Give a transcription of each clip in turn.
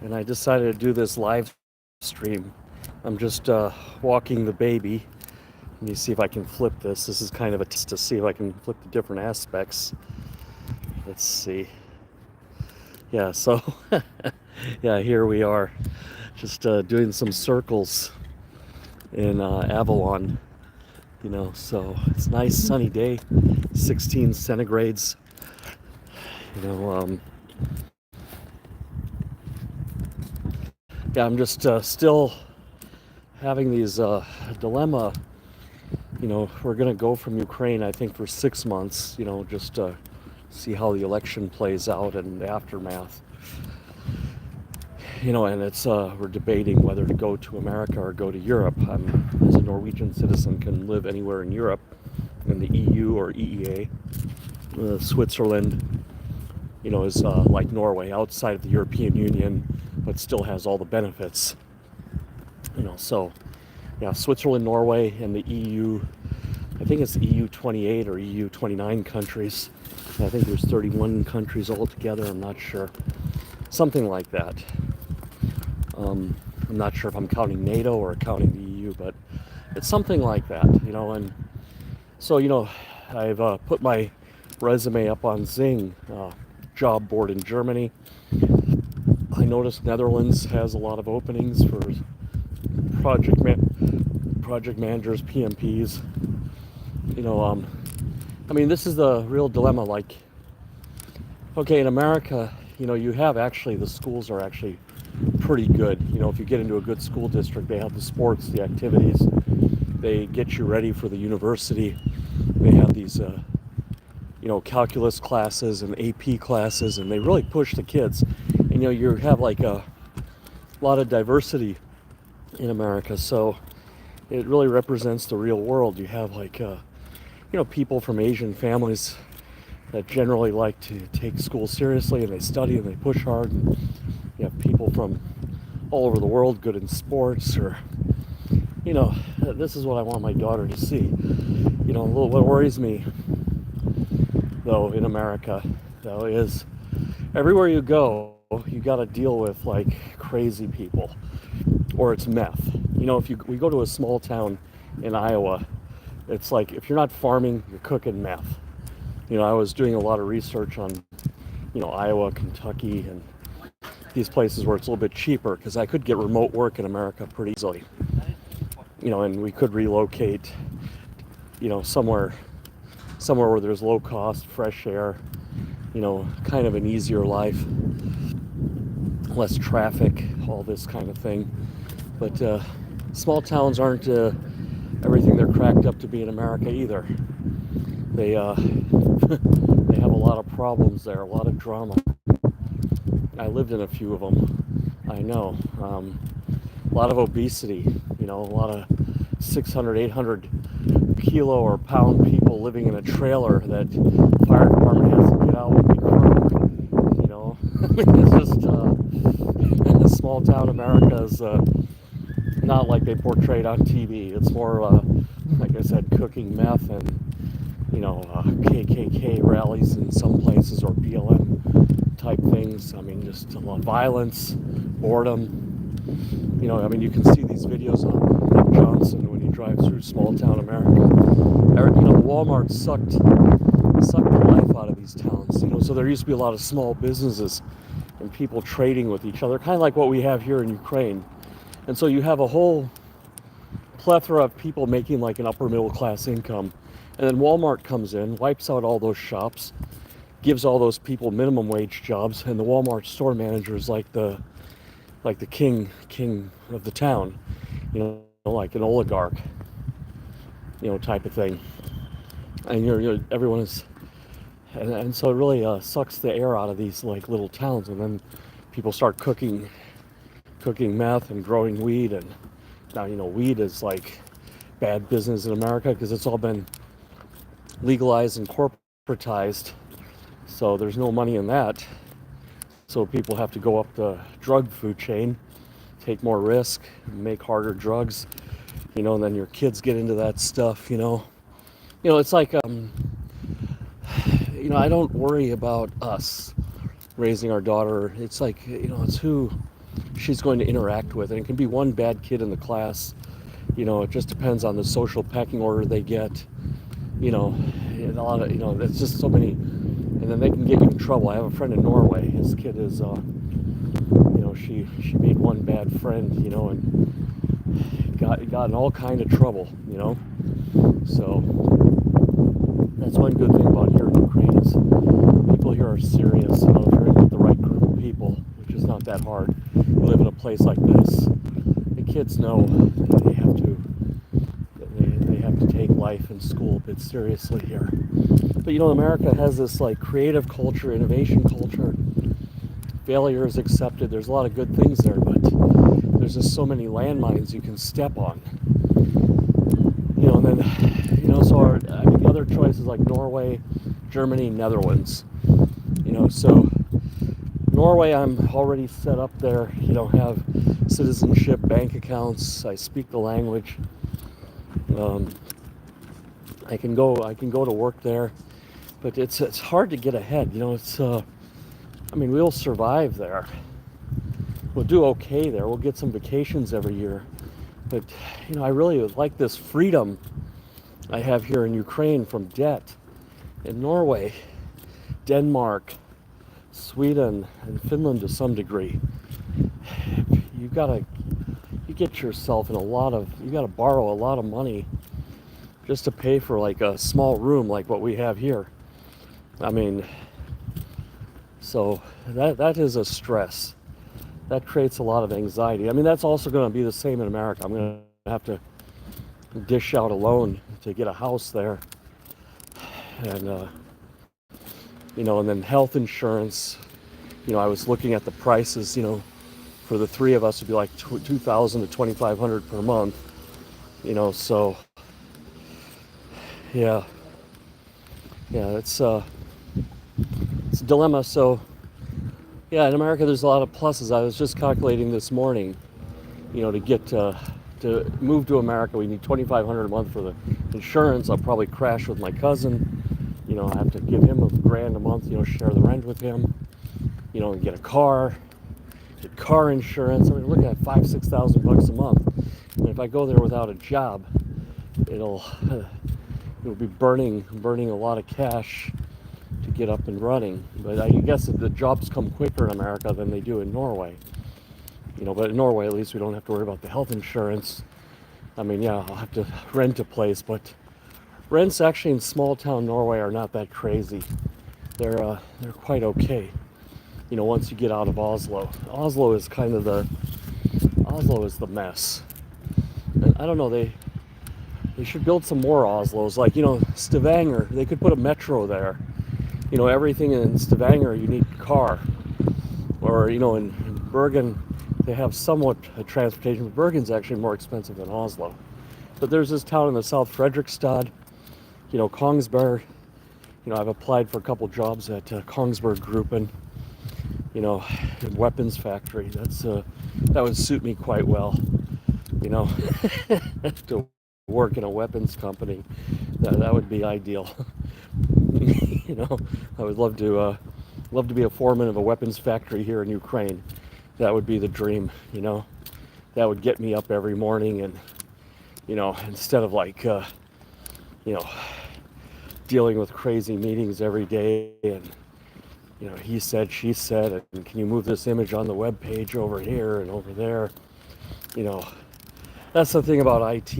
and I decided to do this live stream. I'm just walking the baby. Let me see if I can flip this. This is kind of a test to see if I can flip the different aspects. Let's see. Yeah, so yeah, here we are, just doing some circles in Avalon. So it's a nice sunny day, 16 centigrades. Yeah, I'm just still having these dilemma. We're gonna go from Ukraine, I think, for 6 months. Just to see how the election plays out and the aftermath. And it's we're debating whether to go to America or go to Europe. As a Norwegian citizen, can live anywhere in Europe, in the EU or EEA. Switzerland, is like Norway, outside of the European Union, but still has all the benefits. So yeah, Switzerland, Norway, and the EU. I think it's the EU 28 or EU 29 countries. I think there's 31 countries altogether. I'm not sure. Something like that. I'm not sure if I'm counting NATO or counting the EU, but it's something like that, And so, I've put my resume up on Zing, job board in Germany. I noticed Netherlands has a lot of openings for project managers, PMPs. This is the real dilemma. Like, okay, in America, you have actually, the schools are actually pretty good. If you get into a good school district, they have the sports, the activities, they get you ready for the university. They have these, calculus classes and AP classes, and they really push the kids. And, you have like a lot of diversity in America, so it really represents the real world. You have like, people from Asian families that generally like to take school seriously, and they study and they push hard. And you have people from all over the world good in sports, or this is what I want my daughter to see. What worries me though in America though is everywhere you go, you got to deal with like crazy people, or it's meth. We go to a small town in Iowa, it's like if you're not farming, you're cooking meth. I was doing a lot of research on Iowa, Kentucky, and these places where it's a little bit cheaper, because I could get remote work in America pretty easily. And we could relocate, somewhere where there's low cost, fresh air, kind of an easier life, less traffic, all this kind of thing. But small towns aren't everything they're cracked up to be in America either. They they have a lot of problems there, a lot of drama. I lived in a few of them. I know. A lot of obesity, a lot of 600, 800 kilo or pound people living in a trailer that the fire department has to get out when they croak. It's just small town America is not like they portrayed on TV. It's more, like I said, cooking meth and KKK rallies in some places, or BLM type things. Just a lot of violence, boredom. You can see these videos on Nick Johnson when he drives through small town America. Walmart sucked the life out of these towns. So there used to be a lot of small businesses and people trading with each other, kind of like what we have here in Ukraine. And so you have a whole plethora of people making like an upper middle class income. And then Walmart comes in, wipes out all those shops, gives all those people minimum wage jobs, and the Walmart store manager is like the king of the town, like an oligarch, type of thing. And everyone is, and so it really sucks the air out of these like little towns. And then people start cooking meth and growing weed, and now weed is like bad business in America because it's all been legalized and corporatized, so there's no money in that. So people have to go up the drug food chain, take more risk, make harder drugs, and then your kids get into that stuff. It's like I don't worry about us raising our daughter. It's like it's who she's going to interact with. And it can be one bad kid in the class. It just depends on the social pecking order they get. And a lot of, it's just so many, and then they can get you in trouble. I have a friend in Norway. His kid is, she made one bad friend, and got in all kind of trouble, So that's one good thing about here in Ukraine is people here are serious. If you're in with the right group of people, which is not that hard, you live in a place like this. The kids know they have to take life and school a bit seriously here. But America has this like creative culture, innovation culture. Failure is accepted. There's a lot of good things there, but there's just so many landmines you can step on. And then, so the other choices like Norway, Germany, Netherlands. So Norway, I'm already set up there. Have citizenship, bank accounts. I speak the language. I can go to work there, but it's hard to get ahead. We'll survive there. We'll do okay there. We'll get some vacations every year. But, I really would like this freedom I have here in Ukraine from debt. In Norway, Denmark, Sweden, and Finland to some degree, you get yourself in you gotta borrow a lot of money just to pay for like a small room like what we have here. So that is a stress. That creates a lot of anxiety. That's also going to be the same in America. I'm going to have to dish out a loan to get a house there. And, and then health insurance. I was looking at the prices, for the three of us would be like $2,000 to $2,500 per month. So, yeah, it's a dilemma. So, yeah, in America, there's a lot of pluses. I was just calculating this morning, to get to move to America, we need $2,500 a month for the insurance. I'll probably crash with my cousin. I have to give him $1,000 a month, share the rent with him, and get a car, get car insurance. Look at $5,000-6,000 a month. And if I go there without a job, it'll be burning a lot of cash to get up and running. But I guess the jobs come quicker in America than they do in Norway. But in Norway, at least we don't have to worry about the health insurance. I'll have to rent a place, but rents actually in small town Norway are not that crazy. They're quite okay. Once you get out of Oslo. Oslo is the mess. And I don't know, they should build some more Oslos. Like, Stavanger, they could put a metro there. Everything in Stavanger, you need a car. Or, in Bergen, they have somewhat a transportation, but Bergen's actually more expensive than Oslo. But there's this town in the south, Fredrikstad, Kongsberg. I've applied for a couple jobs at Kongsberg Gruppen, weapons factory. That would suit me quite well, to work in a weapons company. That would be ideal. I would love to be a foreman of a weapons factory here in Ukraine. That would be the dream, That would get me up every morning and, instead of like, dealing with crazy meetings every day and, he said, she said, and can you move this image on the web page over here and over there? That's the thing about IT.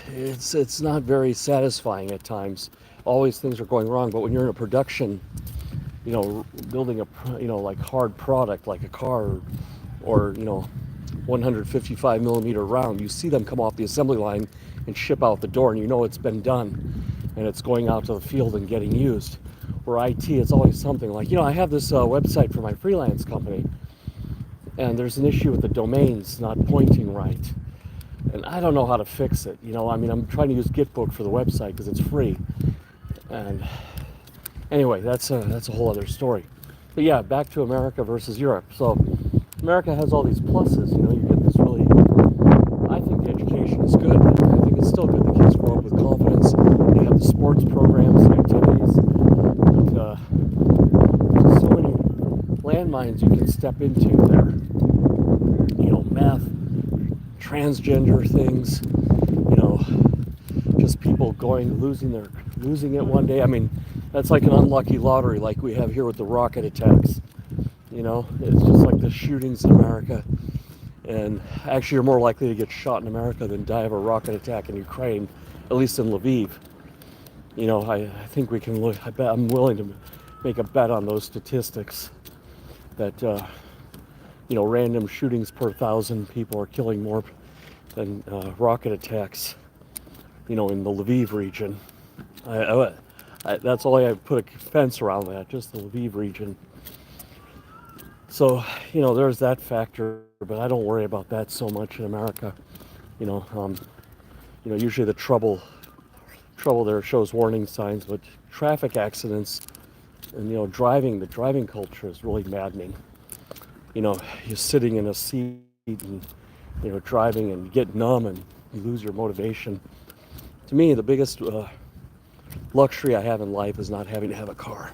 It's not very satisfying at times. Always things are going wrong, but when you're in a production, building a, like hard product like a car or 155 millimeter round, you see them come off the assembly line and ship out the door, and it's been done and it's going out to the field and getting used. Where IT, it's always something like, I have this website for my freelance company, and there's an issue with the domains not pointing right, and I don't know how to fix it. I'm trying to use Gitbook for the website because it's free. And anyway, that's a whole other story. But yeah, back to America versus Europe. So America has all these pluses. You get this really, I think the education is good. I think it's still good. The kids grow up with confidence. They have the sports programs and activities. But so many landmines you can step into there. Meth, transgender things, just people losing it one day. I mean, that's like an unlucky lottery like we have here with the rocket attacks. It's just like the shootings in America. And actually, you're more likely to get shot in America than die of a rocket attack in Ukraine, at least in Lviv. I think we can look. I'm willing to make a bet on those statistics that random shootings per 1,000 people are killing more than rocket attacks. In the Lviv region. That's all I put a fence around that, just the Lviv region. So, there's that factor, but I don't worry about that so much in America. Usually the trouble there shows warning signs, but traffic accidents and, the driving culture is really maddening. You're sitting in a seat and, driving and you get numb and you lose your motivation. To me, the biggest luxury I have in life is not having to have a car.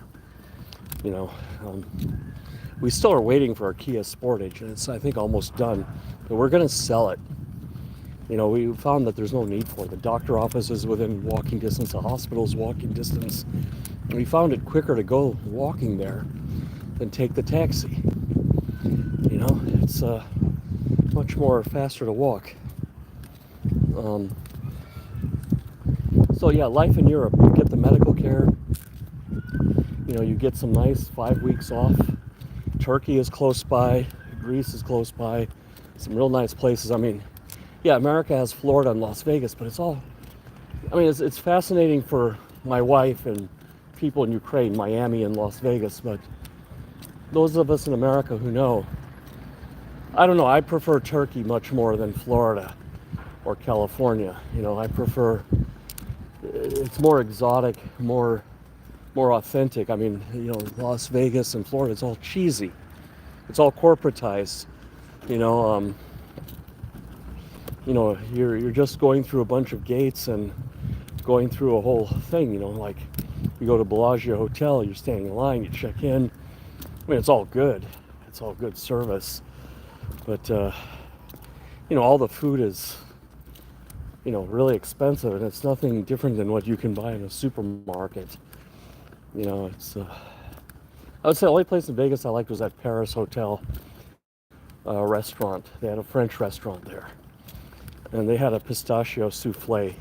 We still are waiting for our Kia Sportage, and it's, I think, almost done. But we're going to sell it. We found that there's no need for it. The doctor office is within walking distance. The hospital's walking distance. And we found it quicker to go walking there than take the taxi. It's much more faster to walk. So yeah, life in Europe, you get the medical care, you get some nice 5 weeks off. Turkey is close by, Greece is close by, some real nice places. I mean, yeah, America has Florida and Las Vegas, but it's fascinating for my wife and people in Ukraine, Miami and Las Vegas, but those of us in America who know, I don't know, I prefer Turkey much more than Florida or California. I prefer, it's more exotic, more authentic. I mean, Las Vegas and Florida, it's all cheesy. It's all corporatized. You're just going through a bunch of gates and going through a whole thing, like you go to Bellagio Hotel, you're standing in line, you check in. I mean, it's all good. It's all good service. But, all the food is, really expensive, and it's nothing different than what you can buy in a supermarket. It's, I would say the only place in Vegas I liked was that Paris Hotel restaurant. They had a French restaurant there, and they had a pistachio souffle.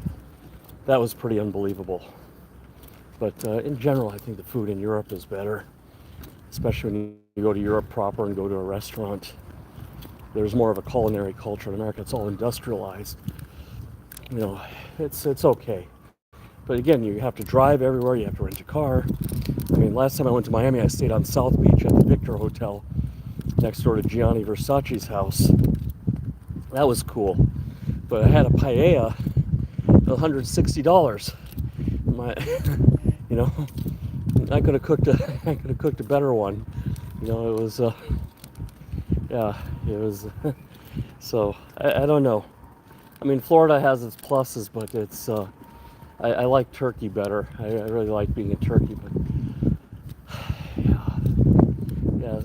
That was pretty unbelievable. But in general, I think the food in Europe is better, especially when you go to Europe proper and go to a restaurant. There's more of a culinary culture. In America, it's all industrialized. It's okay. But again, you have to drive everywhere. You have to rent a car. I mean, last time I went to Miami, I stayed on South Beach at the Victor Hotel next door to Gianni Versace's house. That was cool. But I had a paella, $160. I could have cooked a better one. It was so I don't know. I mean, Florida has its pluses, but it's I like Turkey better. I really like being in Turkey, but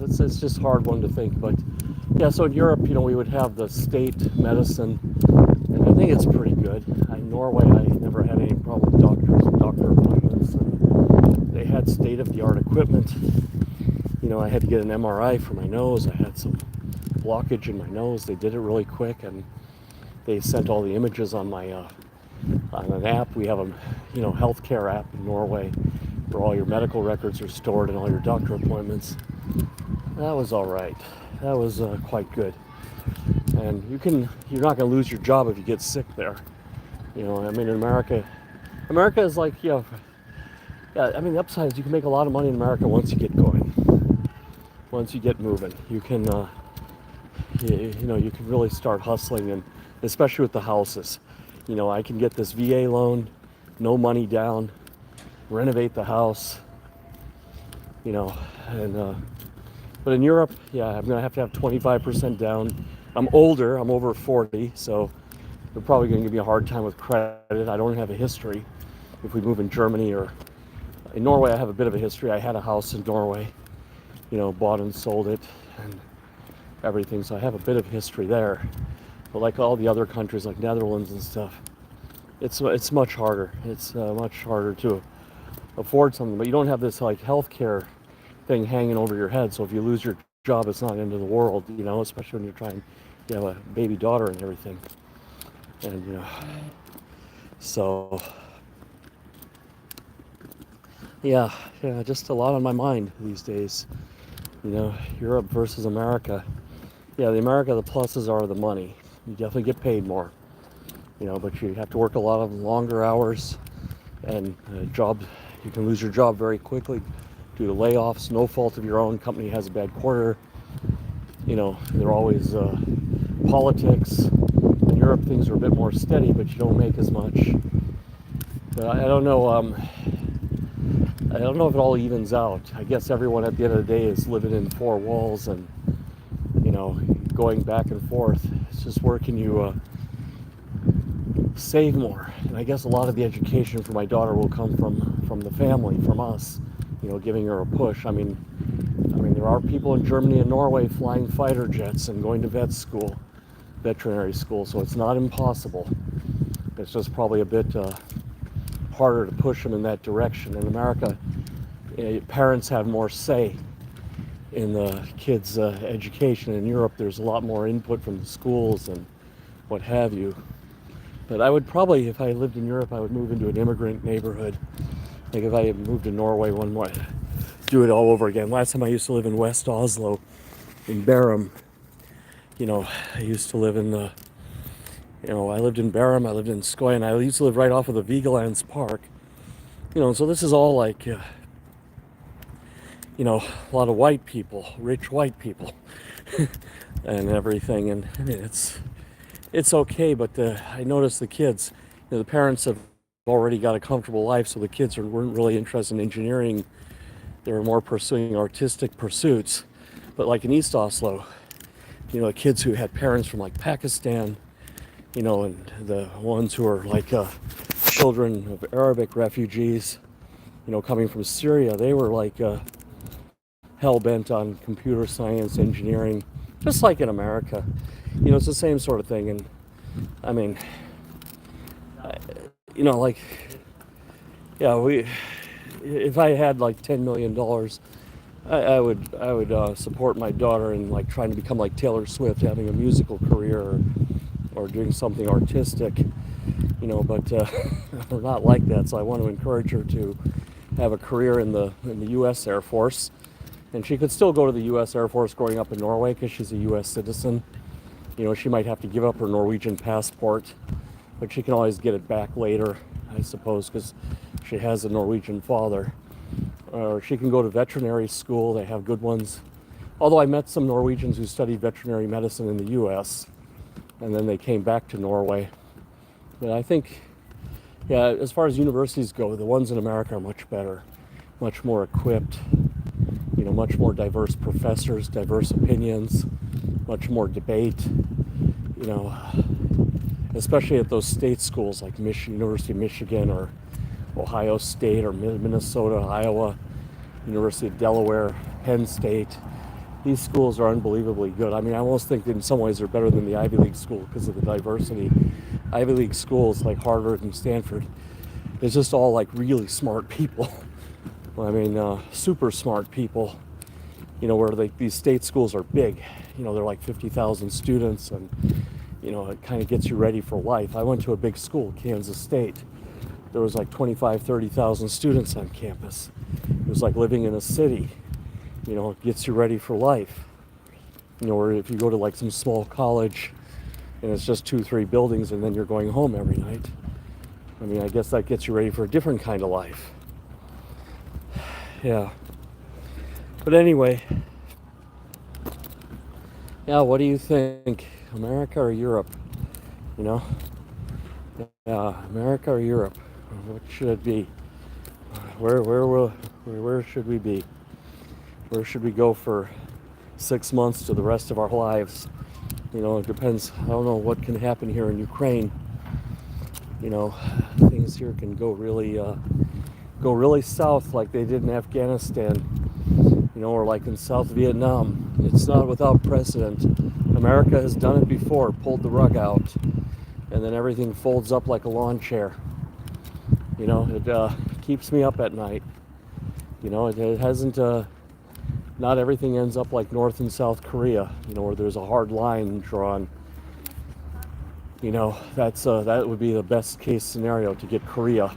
it's just a hard one to think. But yeah, so in Europe, we would have the state medicine, and I think it's pretty good. In Norway, I never had any problem with doctor appointments. And they had state-of-the-art equipment. I had to get an MRI for my nose. I had some blockage in my nose. They did it really quick, and they sent all the images on my on an app. We have a healthcare app in Norway where all your medical records are stored and all your doctor appointments. That was all right. That was quite good. And you're not going to lose your job if you get sick there. In America is like, the upside is you can make a lot of money in America once you get going. Once you get moving, you can, you can really start hustling, and especially with the houses. I can get this VA loan, no money down, renovate the house, but in Europe, I'm going to have 25% down. I'm older, I'm over 40, so they're probably going to give me a hard time with credit. I don't have a history. If we move in Germany or in Norway, I have a bit of a history. I had a house in Norway, bought and sold it and everything. So I have a bit of history there. But like all the other countries, like Netherlands and stuff, it's much harder. It's much harder to afford something. But you don't have this like healthcare thing hanging over your head. So if you lose your job, it's not the end of the world, especially when you have a baby daughter and everything. And so yeah, just a lot on my mind these days. Europe versus America. Yeah, the pluses are the money. You definitely get paid more. But you have to work a lot of longer hours, and you can lose your job very quickly due to layoffs. No fault of your own. Company has a bad quarter. There are always politics. In Europe, things are a bit more steady, but you don't make as much. But I don't know. I don't know if it all evens out. I guess everyone at the end of the day is living in four walls and going back and forth. It's just where can you save more? And I guess a lot of the education for my daughter will come from the family, from us, giving her a push. I mean, there are people in Germany and Norway flying fighter jets and going to veterinary school, so it's not impossible. It's just probably a bit harder to push them in that direction. In America, parents have more say in the kids' education. In Europe, there's a lot more input from the schools and what have you. But I would probably, if I lived in Europe, I would move into an immigrant neighborhood. Like if I had moved to Norway one more, do it all over again. Last time I used to live in West Oslo, in Bærum. I used to live in I lived in Bærum, I lived in Skøyen, and I used to live right off of the Vigelands Park. So this is all like, a lot of white people, rich white people, and everything. And I mean, it's okay, but I noticed the kids, the parents have already got a comfortable life, so the kids weren't really interested in engineering. They were more pursuing artistic pursuits. But like in East Oslo, the kids who had parents from like Pakistan, and the ones who are like children of Arabic refugees, coming from Syria, they were like hell-bent on computer science, engineering, just like in America. It's the same sort of thing. And I mean, if I had like $10 million, I would support my daughter in like trying to become like Taylor Swift, having a musical career or doing something artistic, but we're not like that. So I want to encourage her to have a career in the U.S. Air Force, and she could still go to the U.S. Air Force growing up in Norway because she's a U.S. citizen. She might have to give up her Norwegian passport, but she can always get it back later, I suppose, because she has a Norwegian father. Or she can go to veterinary school. They have good ones. Although I met some Norwegians who studied veterinary medicine in the U.S., and then they came back to Norway. But I think, as far as universities go, the ones in America are much better, much more equipped, much more diverse professors, diverse opinions, much more debate, especially at those state schools like University of Michigan or Ohio State or Minnesota, Iowa, University of Delaware, Penn State. These schools are unbelievably good. I mean, I almost think that in some ways they're better than the Ivy League school because of the diversity. Ivy League schools like Harvard and Stanford, it's just all like really smart people. I mean, super smart people, where these state schools are big. They're like 50,000 students, and, it kind of gets you ready for life. I went to a big school, Kansas State. There was like 25, 30,000 students on campus. It was like living in a city. It gets you ready for life. Or if you go to like some small college and it's just 2-3 buildings and then you're going home every night. I mean, I guess that gets you ready for a different kind of life. Yeah. But anyway, what do you think? America or Europe? America or Europe? What should it be? Where should we be? Where should we go for 6 months to the rest of our lives? It depends. I don't know what can happen here in Ukraine. Things here can go really south like they did in Afghanistan. or like in South Vietnam. It's not without precedent. America has done it before, pulled the rug out, and then everything folds up like a lawn chair. It keeps me up at night. It hasn't, not everything ends up like North and South Korea, where there's a hard line drawn. That would be the best case scenario, to get Korea,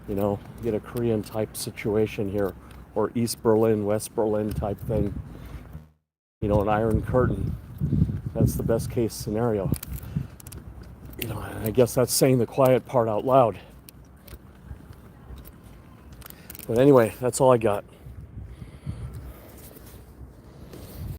get a Korean type situation here, or East Berlin, West Berlin type thing, an Iron Curtain. That's the best case scenario. I guess that's saying the quiet part out loud. But anyway, that's all I got.